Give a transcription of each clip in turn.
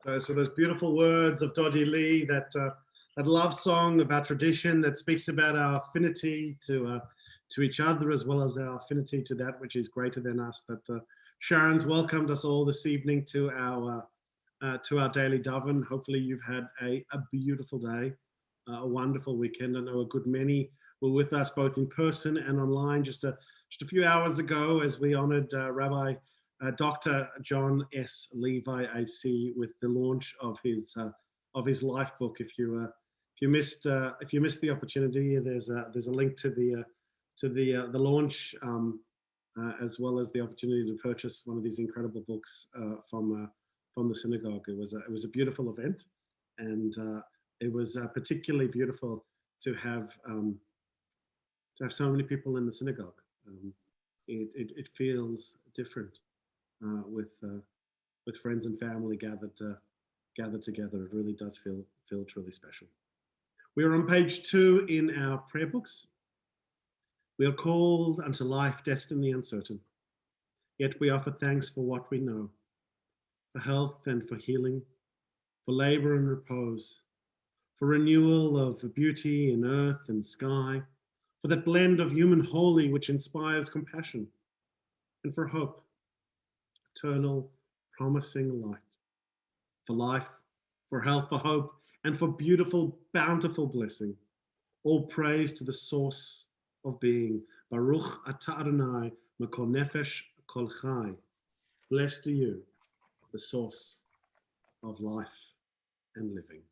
So it's for those beautiful words of Dodgy Lee, that love song about tradition that speaks about our affinity to each other, as well as our affinity to that which is greater than us. That Sharon's welcomed us all this evening to our daily Daven. Hopefully you've had a beautiful day, a wonderful weekend. I know a good many were with us both in person and online just a few hours ago, as we honored Rabbi Dr. John S. Levi AC with the launch of his life book. If you missed the opportunity, there's a link to the launch, as well as the opportunity to purchase one of these incredible books from the synagogue. It was a beautiful event, and it was particularly beautiful to have so many people in the synagogue. It feels different with friends and family gathered together. It really does feel truly special. We are on page 2 in our prayer books. We are called unto life, destiny uncertain. Yet we offer thanks for what we know, for health and for healing, for labor and repose, for renewal of beauty in earth and sky, for that blend of human holy which inspires compassion, and for hope, eternal, promising light, for life, for health, for hope, and for beautiful, bountiful blessing. All praise to the source of being. Baruch atah Adonai makol nefesh kol chai. Blessed are you, the source of life and living.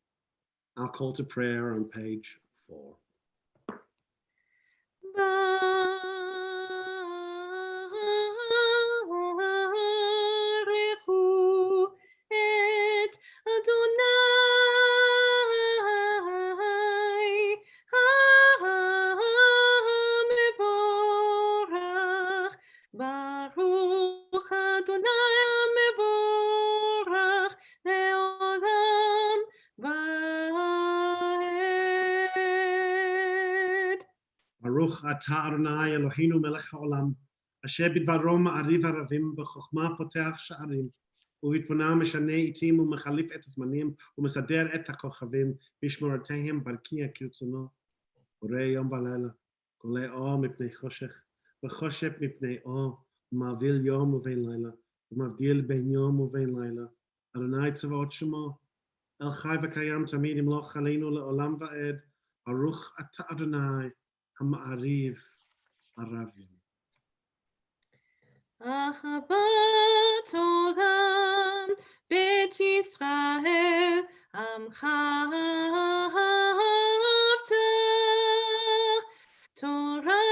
Our call to prayer on page 4. Baruch atah Adonai Eloheinu melech haolam, asher bidvaro ma'ariv haravim, b'chokhmah poteach sha'arim, ובתבונה משנה עיתים ומחליף את הזמנים ומסדר את הכוכבים, בשמורותיהם ברקיע כרצונו, בורא יום ולילה, גולה אור מפני חושך, וחושך מפני אור, ומבדיל יום ובין לילה, ומבדיל בין יום ובין לילה. אדוני צבאות שמו, אל חי וקיים תמיד, ימלוך עלינו לעולם ועד. ברוך אתה אדוני המעריב הרבים. אהבת עולם בית ישראל עמך אהבת, תורה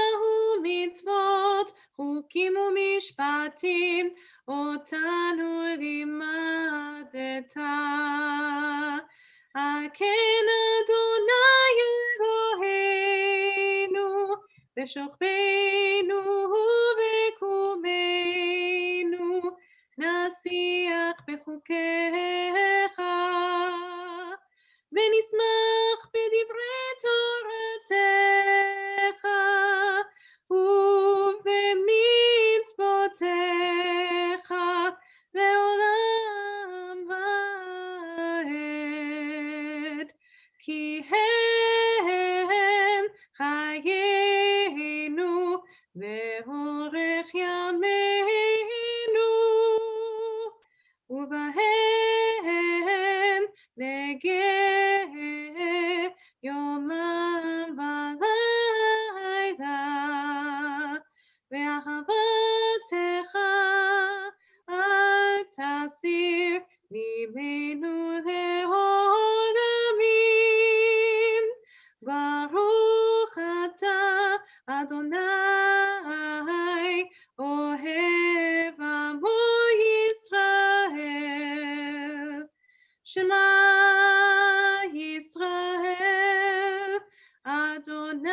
ומצוות חוקים ומשפטים אותנו לימדת. כן אדוני אלוהינו בשוכבנו ובקומנו נשיח בחוקיך ונשמח בדברי תורתך ובמצוותיך לעולם ועד, כי הם חיינו ואורך ימינו, ובהם נגה יומם ולילה, ואהבתך אל תסיר ממנו לעולמים. ברוך אתה אדוני אוהב עמו ישראל. שמע ישראל אדוני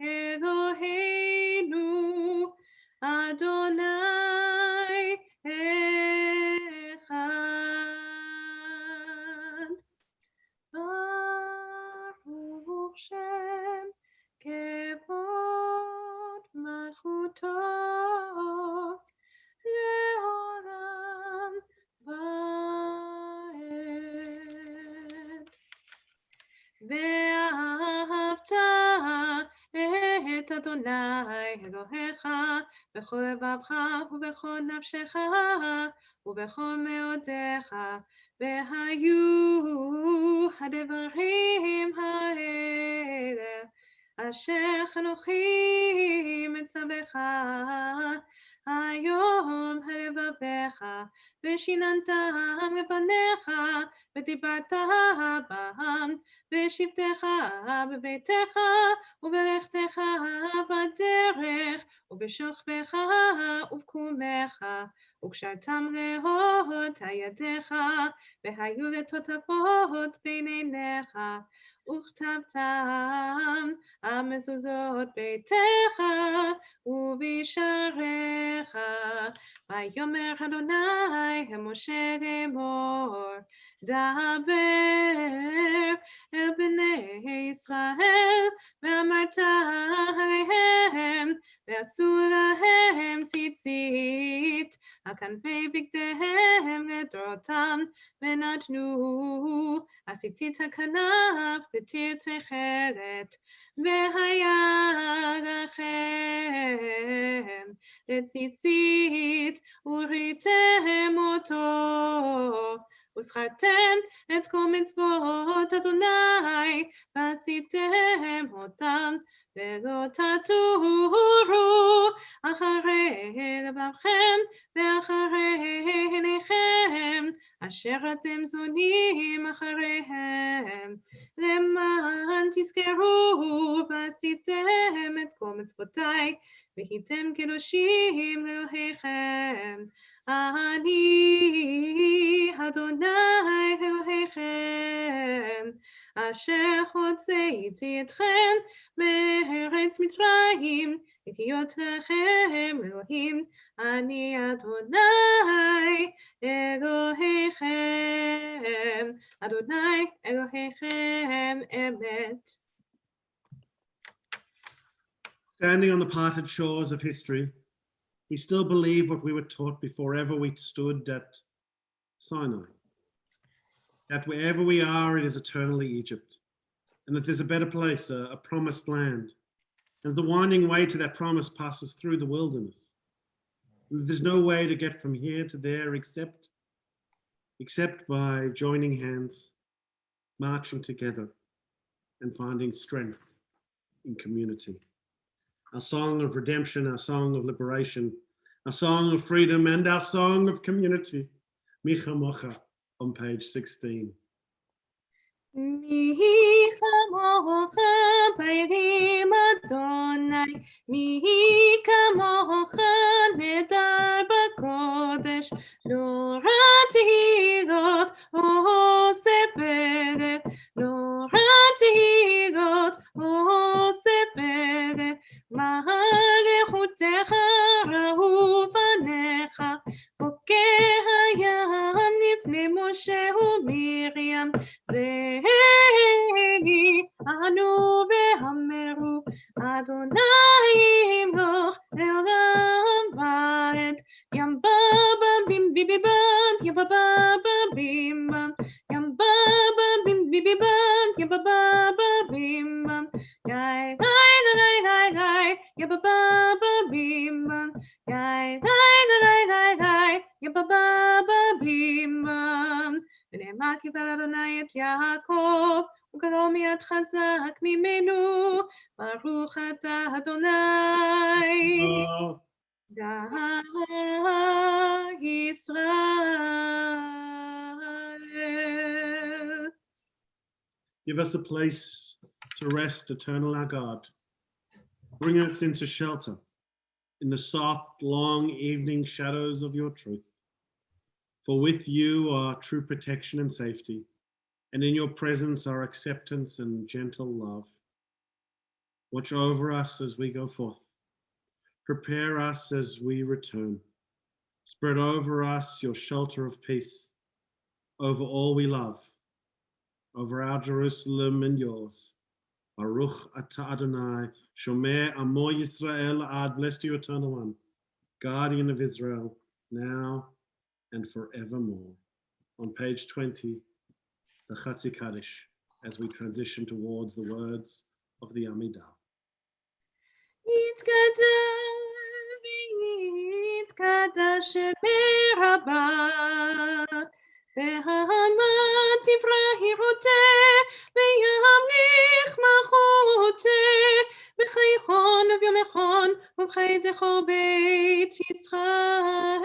אלוהינו אדוני אחד. ברוך שם כבוד טוב לעולם ועד. ואהבת את אדוני אלוהיך בכל לבבך ובכל נפשך ובכל מאודיך, והיו הדברים האלה אשר אנוכי מצווך היום הלבביך, ושיננתם לבניך, ודיברת בם בשבתך בביתך ובלכתך בדרך ובשוכבך ובקומך, וקשרתם לאות ידיך, והיו לתותפות בין עיניך, וכתבתם על מזוזות ביתך ובשעריך. ויאמר אדוני אל משה לאמור, דבר אל בני ישראל, ואמרת עליהם, ועשו להם ציצית על כנפי בגדיהם לדורותם, ונתנו הציצית הכנף בתיר תכלת, והיה לכם לציצית וראיתם אותו, וזכרתם את כל מצוות אדוני ועשיתם אותם, ולא תטורו אחרי לבבכם ואחרי עיניכם אשר אתם זונים אחריהם, למען תזכרו ועשיתם את כל מצוותיי והייתם קדושים לאלוהיכם. אני אדוני אלוהיכם, אשר הוצאתי אתכם מארץ מצרים, להיות לכם אלוהים. אני אדוני אלוהיכם, אדוני אלוהיכם אמת. Standing on the parted shores of history, we still believe what we were taught before ever we stood at Sinai. That wherever we are, it is eternally Egypt. And that there's a better place, a promised land. And the winding way to that promise passes through the wilderness. And there's no way to get from here to there except by joining hands, marching together, and finding strength in community. Our song of redemption, our song of liberation, our song of freedom, and our song of community. Micha Mocha on page 16. מי כמוך בירים אדוני, מי כמוך נדר בקודש, נורא תהילות עושה פלא, נורא תהילות עושה פלא, מלכותך ראו בניך, בוקע הים לפני משה ומרים, זהי אנו ואמרו, אדוני ימלוך לעולם ועד. ים בבא בים ביבי בם, ים בבא בים בם, ים בבא בים ביבי בם, ים בבא בים בם, גאי גאי גאי גאי גאי, ים בבא בים בם, גאי גאי גאי גאי גאי, ים בבא בים בם. ונאמר קיבל אדוני את יעקב, וגלו מיד חזק ממנו, ברוך אתה אדוני, גא ישראל. Give us a place to rest, eternal our God. Bring us into shelter in the soft, long evening shadows of your truth. For with you are true protection and safety, and in your presence are acceptance and gentle love. Watch over us as we go forth. Prepare us as we return. Spread over us your shelter of peace, over all we love, over our Jerusalem and yours. Baruch atah Adonai, Shomer Amo Yisrael Ad, blessed you, Eternal One, Guardian of Israel, now and forevermore. On page 20, the Chatzi Kaddish, as we transition towards the words of the Amidah. יתקדש ברבה, בהמת תברא רותה, וימליך מלכותה, בחייכון וביומכון, ובחיי זכור בית ישראל.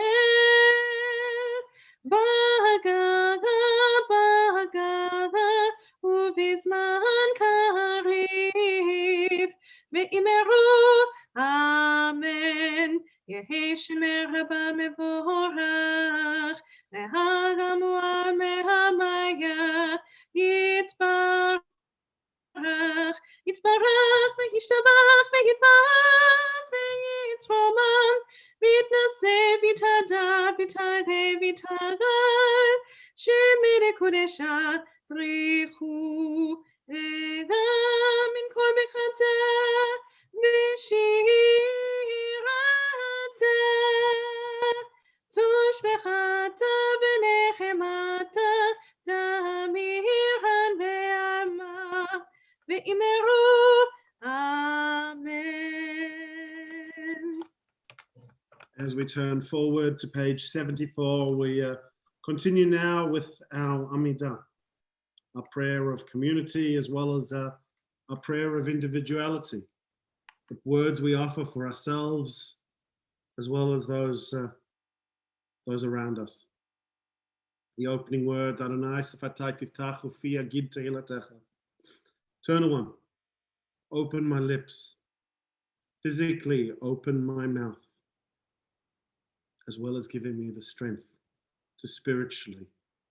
בהגה, ובזמן קריב, ואמרו אמן. יהי שמר רבה מבורך, והגמורה מהמיה יתברך, יתברך וישתבח ויתברך ויתרומם, ויתנשא ויתהדר ויתהגה ויתהגל, שמי לקודשה בריחו וגם מן כל בחטא ושירתה, תושבחתה ונחמתה, תמירן ועמה, ואמרו amen. As we turn forward to page 74, we continue now with our Amidah, a prayer of community as well as a prayer of individuality, the words we offer for ourselves as well as those around us. The opening words, Adonai Sefatai Tiftach Ufi Agid Tehilatecha. Eternal One, open my lips, physically open my mouth, as well as giving me the strength to spiritually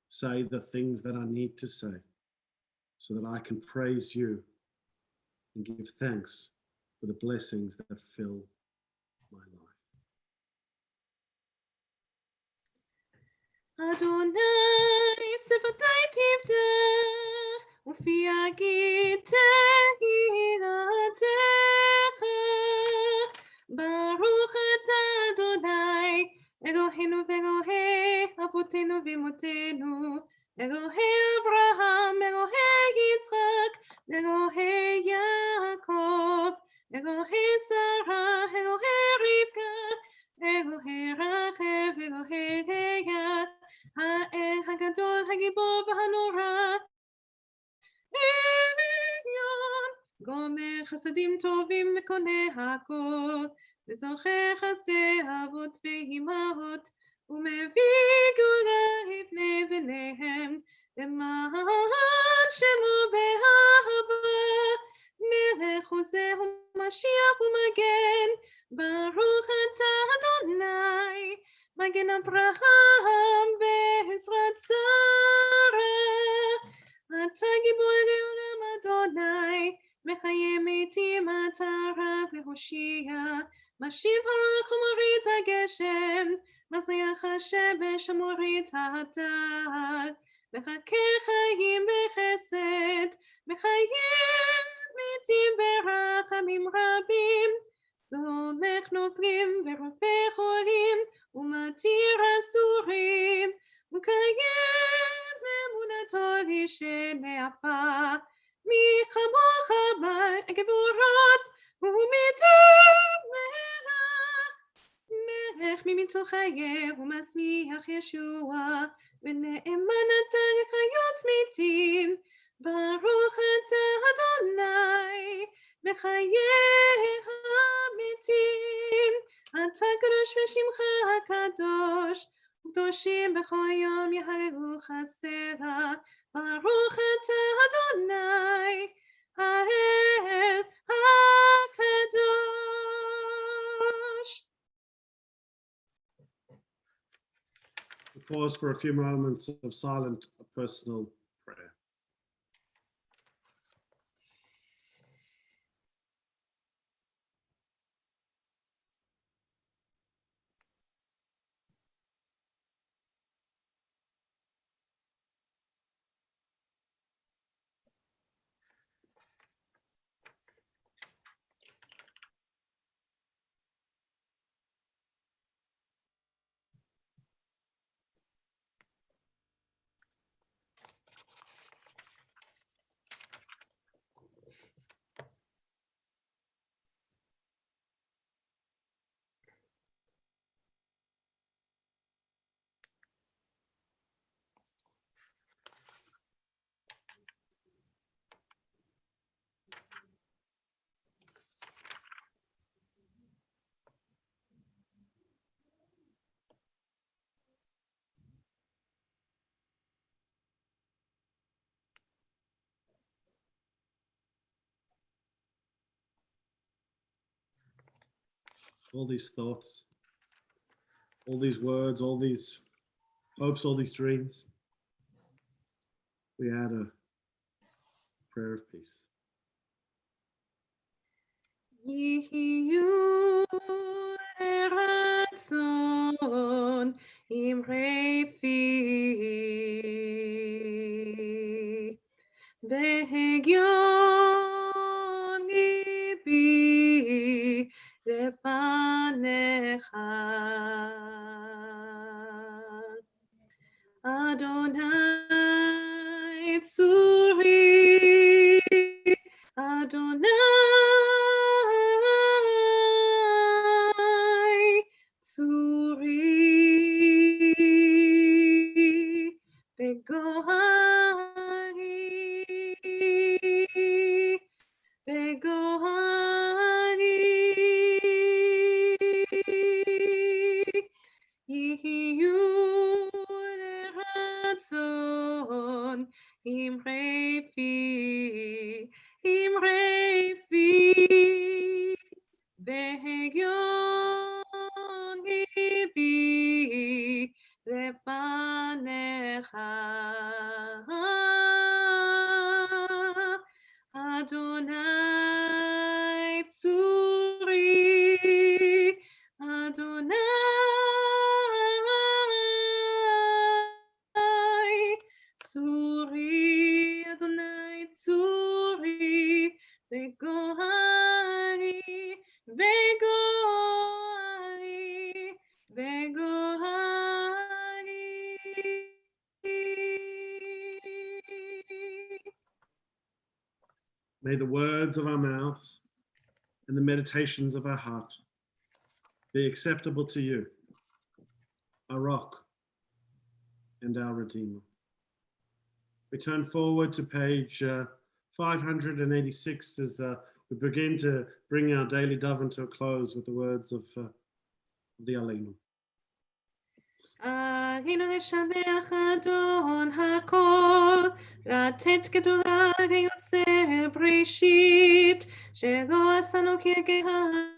say the things that I need to say, so that I can praise you and give thanks for the blessings that fill my life. Adonai Sefatai Tiftach Ufi Agid Tehilatecha. Baruch atah Adonai Eloheinu ve'Elohei Avotenu v'Imotenu, Elohei Avraham, Elohei Yitzchak, Elohei Yaakov, Elohei Sarah, Elohei Rivka, Elohei Rachel, Elohei Leah, Ha'el Hagadol Hagibor v'Hanora, Elyon, Gomer Chasadim Tovim Mekoneh Hakol, וזוכר חסדי אבות ואימהות, ומביא גאולה לבני בניהם, למען שמו באהבה, מלך עוזר ומשיח ומגן, ברוך אתה אדוני, מגן אברהם בעזרת שרה, אתה גיבור לעולם אדוני, מחיה מתים אתה רב להושיע, משיב הרוח ומוריד הגשם, מזריח השמש ומוריד הדל, מחכה חיים בחסד, מחייב מתים ברחמים רבים, זומך נופלים ורופא חולים, ומתיר אסורים, ומקיים אמונתו לשני אפה, מי כמוך גבורות, ומטוב מלך ממתחייב ומשמיח ישוע, ונאמן אתה לחיות מתים, ברוך אתה אדוני, מחיי המתים, אתה קדוש ושמך הקדוש, וקדושים בכל יום יהללו חסרה, ברוך אתה אדוני, האל הקדוש. We pause for a few moments of silent personal prayer. all these thoughts, all these words, all these hopes, all these dreams. We add a prayer of peace. יהיו לרצון אמרי פי והגיון ליבי לפניך אדוני צורי אדוני צורי בגוהרי בגוהרי יהיו לרצון אמרי פי והגיון ליבי לפניך אדוני צורי אדוני צורי אדוני צורי בגוהרי בגוהרי בגוהרי May the words of our mouths and the meditations of our heart be acceptable to you, our rock and our Redeemer. We turn forward to page 586 as we begin to bring our daily Daven to a close with the words of the Aleinu. עלינו לשבח אדון הכל, לתת גדולה ליוצר בראשית, שלא עשנו כגר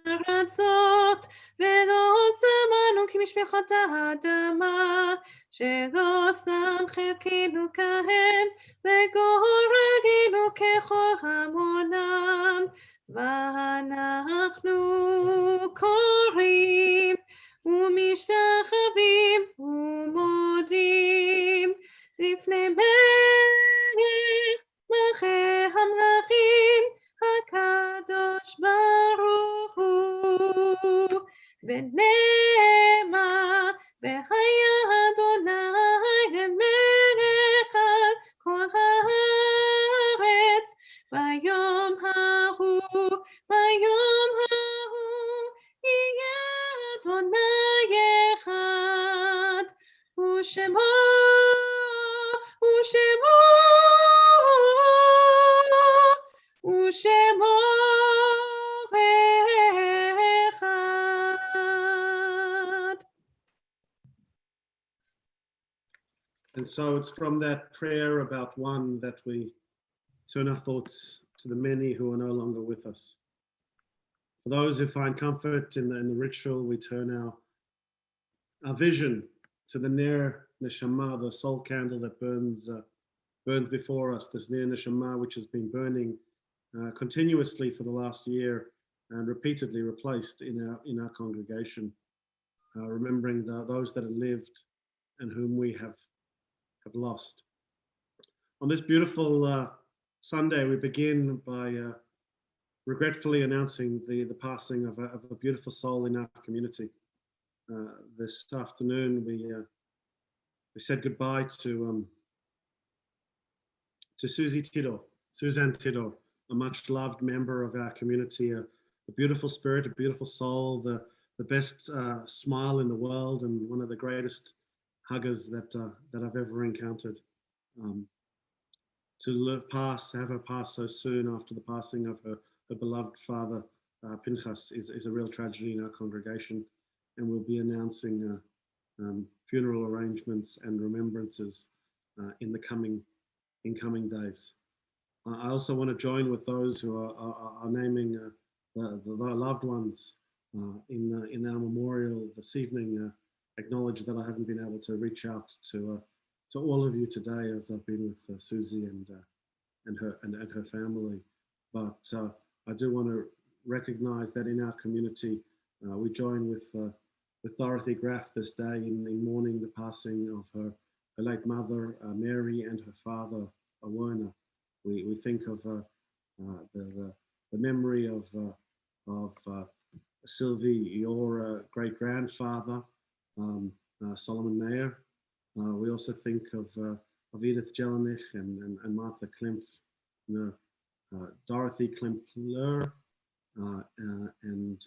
הארצות, ולא שמנו כמשפחות האדמה, שלא שם חלקנו כהם, וגורלנו ככל המונם, ואנחנו קוראים ומשתחווים ומודים לפני מלך מלכי המלכים הקדוש ברוך הוא ונאמר והיה אדוני למלך על כל הארץ ביום ההוא יהיה אדוני אחד ושמו אחד. And so it's from that prayer about one that we turn our thoughts to the many who are no longer with us. For those who find comfort in the ritual, we turn our vision to the Ner Neshama, the soul candle that burns before us, this Ner Neshama, which has been burning continuously for the last year and repeatedly replaced in our congregation, remembering those that have lived and whom we have lost. On this beautiful Sunday, we begin by regretfully announcing the passing of a beautiful soul in our community. This afternoon, we said goodbye to Suzanne Tidor, a much loved member of our community, a beautiful spirit, a beautiful soul, the best smile in the world, and one of the greatest huggers that I've ever encountered. To have her pass so soon after the passing of her beloved father, Pinchas, is a real tragedy in our congregation, and we'll be announcing funeral arrangements and remembrances in coming days. I also want to join with those who are naming the loved ones in our memorial this evening, acknowledge that I haven't been able to reach out to all of you today, as I've been with Susie and her family. But I do want to recognize that in our community, we join with Dorothy Graff this day in mourning the passing of her late mother, Mary, and her father, Werner. We think of the memory of Sylvie, your great grandfather, Solomon Mayer. We also think of Edith Jelinek and Martha Klimpf, Dorothy Klimpler, and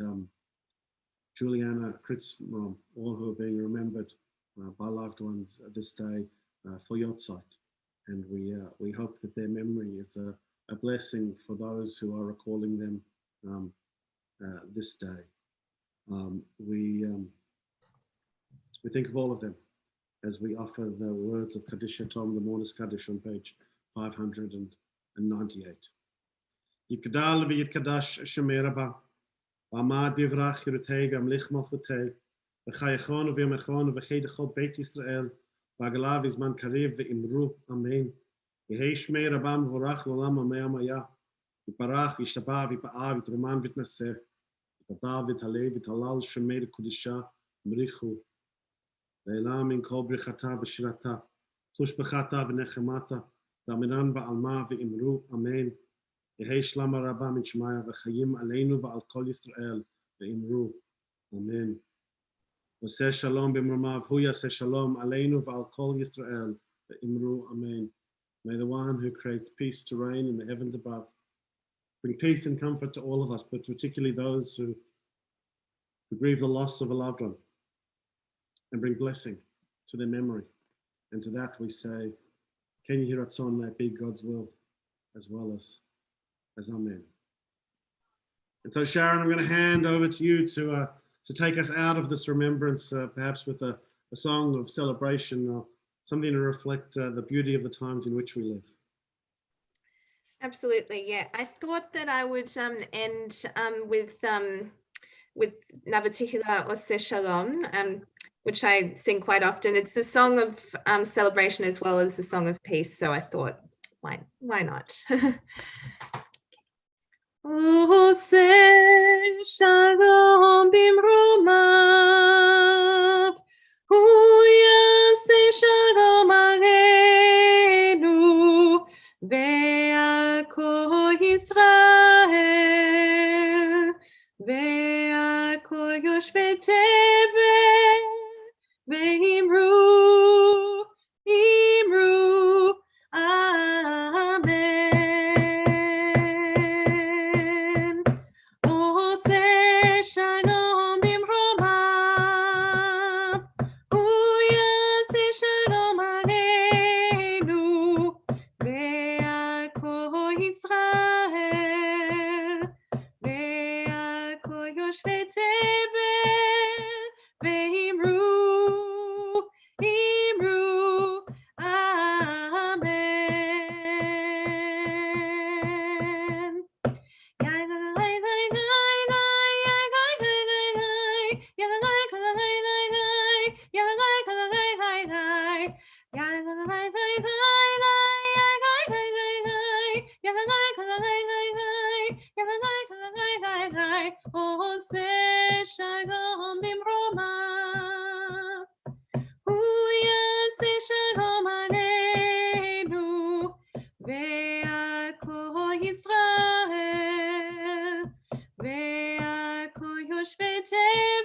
Juliana Kritzmrom, all who are being remembered by loved ones this day for Yotzeit. And we hope that their memory is a blessing for those who are recalling them this day. We think of all of them as we offer the words of Kaddish Tom, the Mourner's Kaddish, on page 598. Yikdal v'yitkadash shemeraba, v'amad divrach yiruteg amlich malchuteg, v'chayachon v'yamachon v'chedechot Beit Yisrael, v'agalav izman kariv v'imru, amen. V'hei shmei rabam v'vorach l'olam amei amaya, v'parach v'yishtabah v'pa'ah v'troman v'tnaseh, v'tadav v'taleh v'talal shemei l'kudisha mrichu, Leila min kol brichata v'shirata, tushbechata v'nechemata, v'amiran ba'alma v'imru, amen. Yehei shlama rabba min shmaya v'chayim aleinu v'al kol Yisrael v'imru, amen. V'seh shalom b'mromav, hu yaseh shalom aleinu v'al kol Yisrael v'imru, amen. May the one who creates peace to reign in the heavens above bring peace and comfort to all of us, but particularly those who grieve the loss of a loved one, and bring blessing to their memory. And to that we say, Ken Yehi Ratzon, may it be God's will as well as Amen. And so Sharon, I'm going to hand over to you to take us out of this remembrance, perhaps with a song of celebration or something to reflect the beauty of the times in which we live. Absolutely, yeah. I thought that I would end with Navatihila Ose Shalom, which I sing quite often. It's the song of celebration as well as the song of peace. So I thought, why not? Ose Shalom bimromav, hu yaseh shalom aleinu, ve'al Yisrael, ve'al yoshvei tevel, ve'imru, imru, amen. Ose shalom bimromav, hu yaseh shalom aleinu, ve'al kol Yisrael, ve'al kol yoshvei tevel, ve'imru, imru, amen. Ose shalom bimromav, hu yaseh shalom aleinu, ve'al kol Yisrael, ve'al kol yoshvei tevel.